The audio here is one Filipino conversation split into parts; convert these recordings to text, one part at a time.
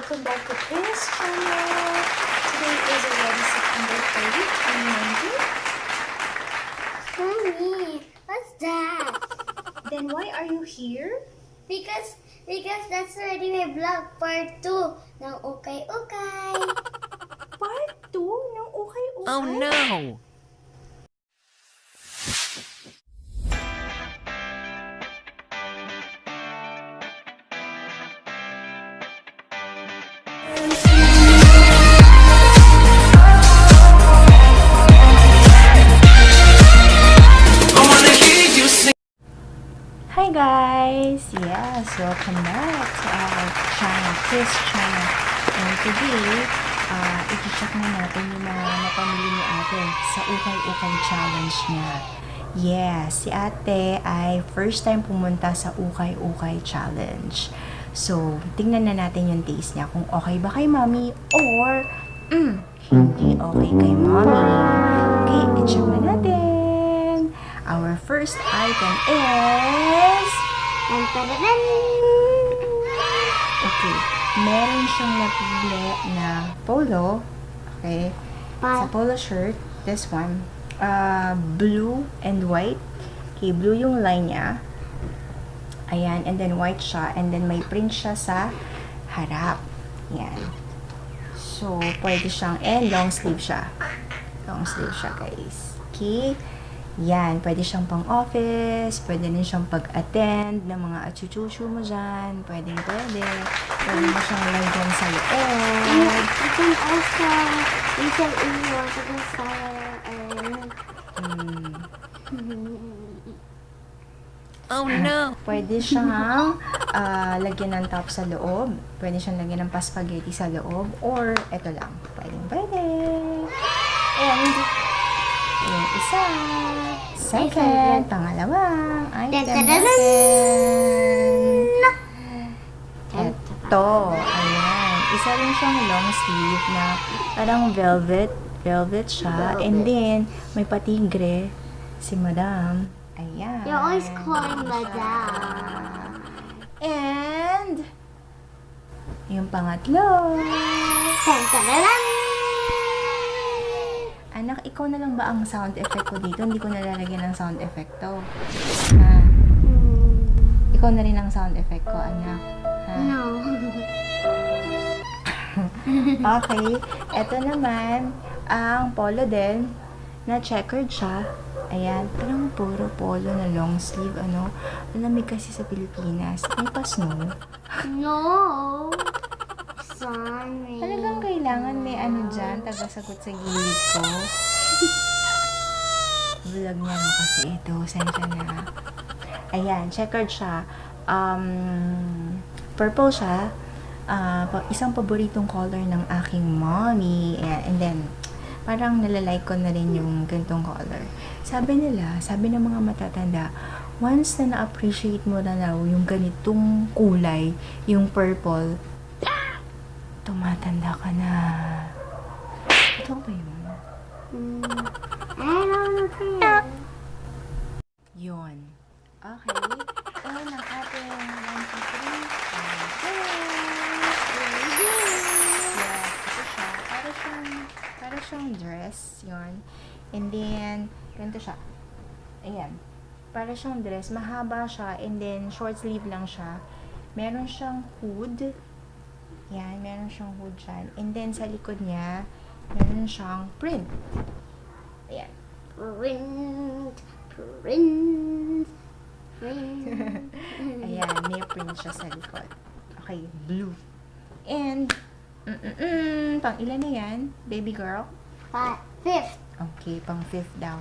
welcome back to Chris channel. Today is already September 30th, 2019. Mommy, what's that? Then why are you here? Because that's already my vlog part 2 ng ukay-ukay. Part 2 ng ukay-ukay? Oh no! Hi guys! Yes, welcome back to our channel, Chris channel. And today, i-check na natin yung mga napamili ni ate sa ukay-ukay challenge niya. Yes, si ate ay first time pumunta sa ukay-ukay challenge. So, tingnan na natin yung taste niya kung okay ba kay mommy or hindi okay kay mommy. Okay, i-check na natin. Our first item is... Tan-tararan! Okay, meron siyang napili na polo. Okay, sa polo shirt, this one, blue and white. Okay, blue yung line niya. Ayan, and then white siya, and then may print siya sa harap. Yan. So, pwede siyang, and long sleeve siya. Long sleeve siya, guys. Okay. Yan, pwede siyang pang office, pwede din siyang pag-attend ng mga achuchuchu mo dyan, pwede. Pwede mo siyang lagyan sa loob. You can also iwan to the side. Oh no! Pwede siyang lagyan ng top sa loob, pwede siyang lagyan ng pa-spaghetti sa loob, or eto lang, pwede. And, yung isa, second, pangalawang item natin. Eto, ayan. Isa rin siyang long sleeve na parang velvet siya. And then, may patigre si madam. Ayan. You're always calling Madam. And, yung pangatlo. Tan-tararan! Anak, ikaw na lang ba ang sound effect ko dito? Hindi ko nalalagyan ng sound effect to. Ha? Ikaw na rin ang sound effect ko, anak. Ha? No. Okay. Ito naman, ang polo din, na checkered siya. Ayan, parang puro polo na long sleeve, ano. Malamig kasi sa Pilipinas. May pa-snow. No. Sorry. Talagang kailangan may ano dyan, taga-sagot sa gilid ko. Vlog niya no kasi ito, sensya na. Ayan, checkered siya. Purple siya. Isang paboritong color ng aking mommy. Ayan, and then, parang nalalike ko na rin yung ganitong color. Sabi ng mga matatanda, once na na-appreciate mo na daw yung ganitong kulay, yung purple, tumatanda ka na. Ito ba yun? I don't know. Yun. Okay. And ang ating 1, 2, 3. Para siyang dress. Yun. And then, ganito siya. Ayan. Para siyang dress. Mahaba siya. And then, short sleeve lang siya. Meron siyang hood. Yan, meron siyang hood dyan. And then, sa likod niya, meron siyang print. Ayan. Print. Ayan, may print siya sa likod. Okay, blue. And, pang ilan na yan, baby girl? Fifth. Okay, pang fifth daw.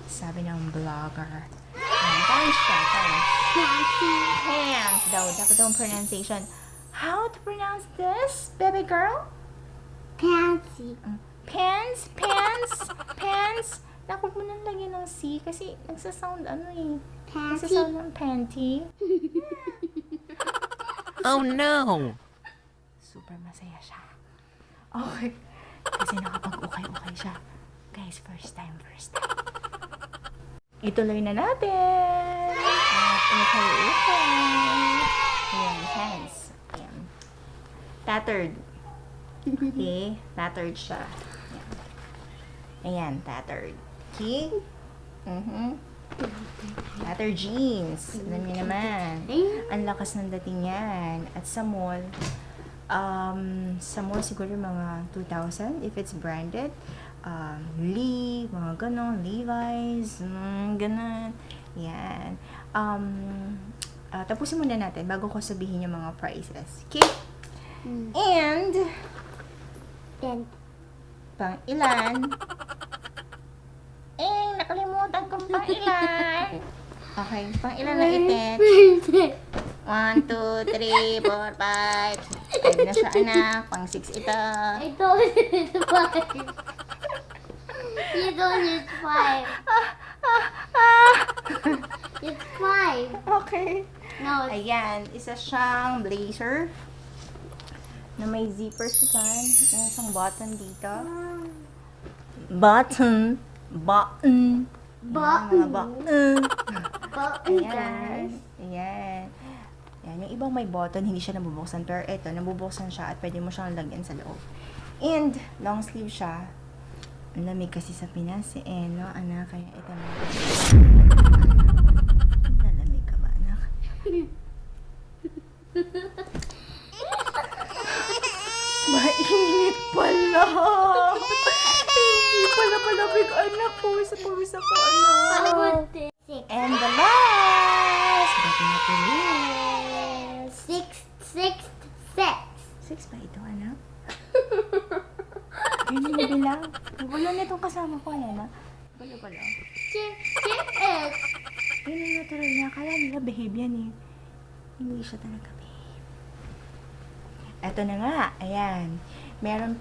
Sabi ng vlogger. Ayan, pants siya, pants. Pants daw. Dapat daw ang pronunciation. How to pronounce this, baby girl? Pansy. Pants. Dapat mo nang lagyan ng C kasi nagsasound ano eh. Pansy. Nagsasound ng panty. Oh no! Super masaya siya. Okay. Kasi nakapag-ukay-ukay siya. Guys, first time. Ituloy na natin. Ukay-ukay. Ayan, hands. Ayan. Tattered. Okay? Tattered siya. Ayan, tattered. Okay? Tattered jeans. Alam niyo naman. Ang lakas ng dating yan. At sa mall siguro mga 2,000 if it's branded. Lee, mga ganon, Levi's, ganon. Yan. Tapusin muna natin bago ko sabihin yung mga prices. Okay? And, Then, pang ilan? Nakalimutan kong pang ilan. Okay, pang ilan na itet? 1, 2, 3, 4, 5. 5 na siya, anak. Pang 6 ito. I told you it's 5. You told me it's 5. It's 5. Okay. No, Ayan, isa siyang blazer na may zipper siya dyan. May isang button dito. Button. Ayan, mga button. Ayan. Ayan. Ayan. Yung ibang may button, hindi siya nabubuksan. Pero ito, nabubuksan siya at pwede mo siyang lagyan sa loob. And, long sleeve siya. Ang lamig kasi sa Pinas no? Anak, kaya ito na. Nalamig ka ba, anak? Mainit pala! Hindi pala malamig, anak. Pawis ako, anak. And the last! Ba't na po Sixth set. 6 ba ito, anak? Yun yung bilang. Wala na itong kasama ko, anak. Wala. Chip it. Yun yung natural niya. Kaya nila behave yan eh. Hindi siya talaga behave. Eto na nga. Ayan. Meron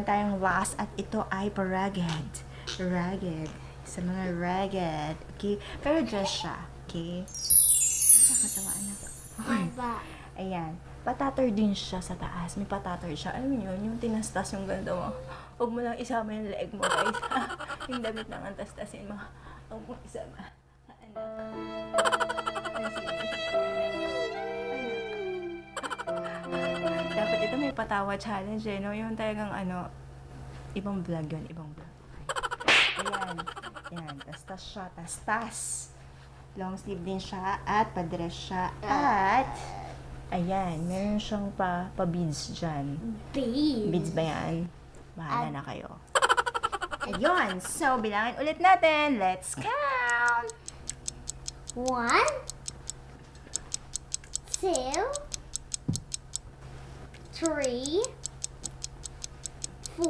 tayong last at ito ay ragged. Ragged. Sa mga ragged. Okay? Pero dress siya. Okay? Nakakatawa, anak. Baba. Ayan. Patatter din siya sa taas. May patatter siya. Alam niyo yun? Yung tinastas yung ganda mo. Huwag mo lang isama yung leg mo, guys. Yung damit lang ang tastasin mo. Huwag mo isama. Dapat ito may patawa challenge eh, no? Yung talagang ibang vlog yun. Ibang vlog. Ayan. Ayan. Tastas siya. Tastas. Long sleeve din siya. At padress siya. At ayan, meron siyang pa-beads dyan. Beads ba yan? Bahala na kayo. Ayun. So, bilangin ulit natin. Let's count! 1, 2, 3, 4,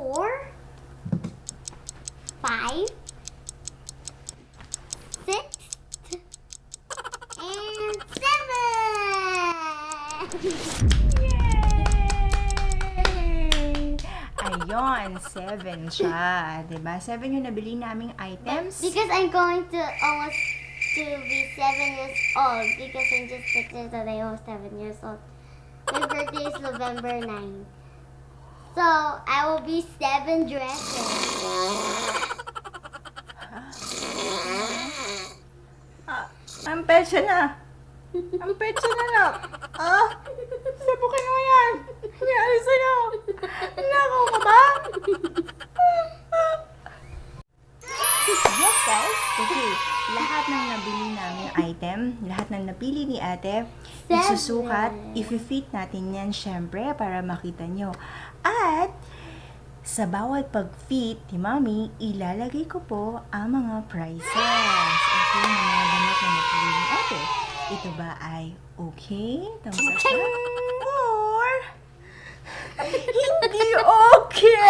5, 6, and 7! Ayun, 7 siya. Diba? 7 yung nabili naming items. Because I'm going to almost to be 7 years old because I'm just 6 years old. I'm almost 7 years old. My birthday is November 9. So, I will be 7 dresses. Ang petsa na. Ang petsa na na. Sabukin mo yan. Nangyari sa'yo. Nakaw ka ba? Yes, guys. Okay. Lahat ng nabili namin item, lahat ng napili ni ate, isusukat, i-fit natin yan syempre para makita nyo. At, sa bawat pag-fit ni Mami, ilalagay ko po ang mga prices. Okay, ng mga damit na napili ni ate. Ito ba ay okay? Thumbs up ba? Or hindi okay?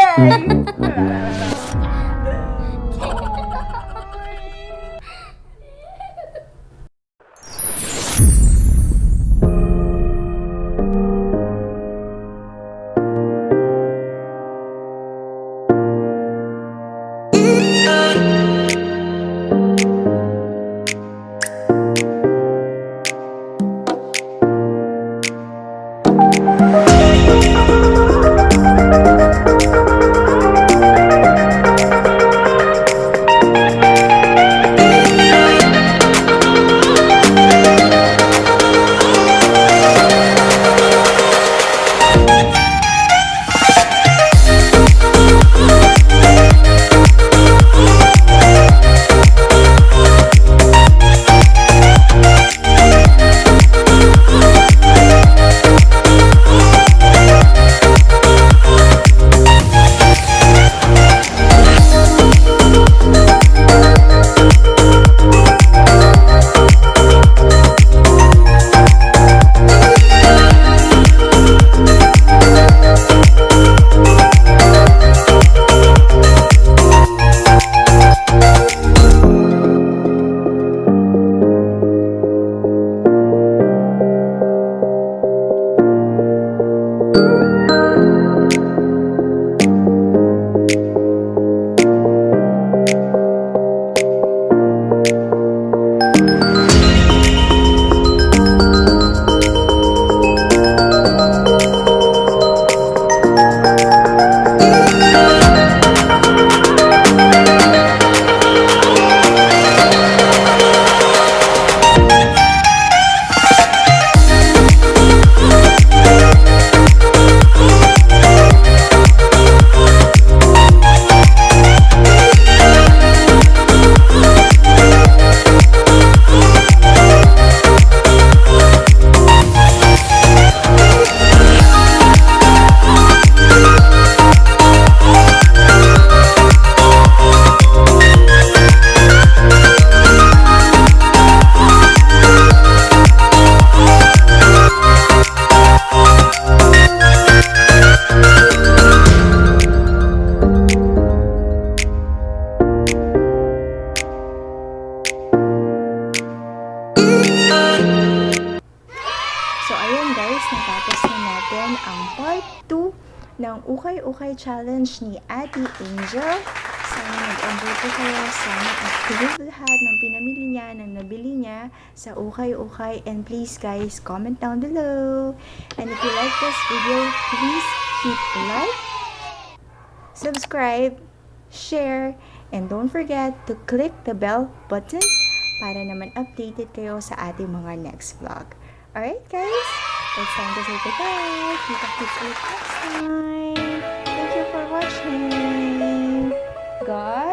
ayun guys, natapos na natin ang part 2 ng Ukay-Ukay Challenge ni Ate Angel. Sana nag-enjoy po kayo. Sana approve lahat ng pinamili niya, ng nabili niya sa Ukay-Ukay. And please guys, comment down below. And if you like this video, please hit like, subscribe, share, and don't forget to click the bell button para naman updated kayo sa ating mga next vlog. Alright guys, it's time to say goodbye. Kita-kits ulit next time. Thank you for watching. God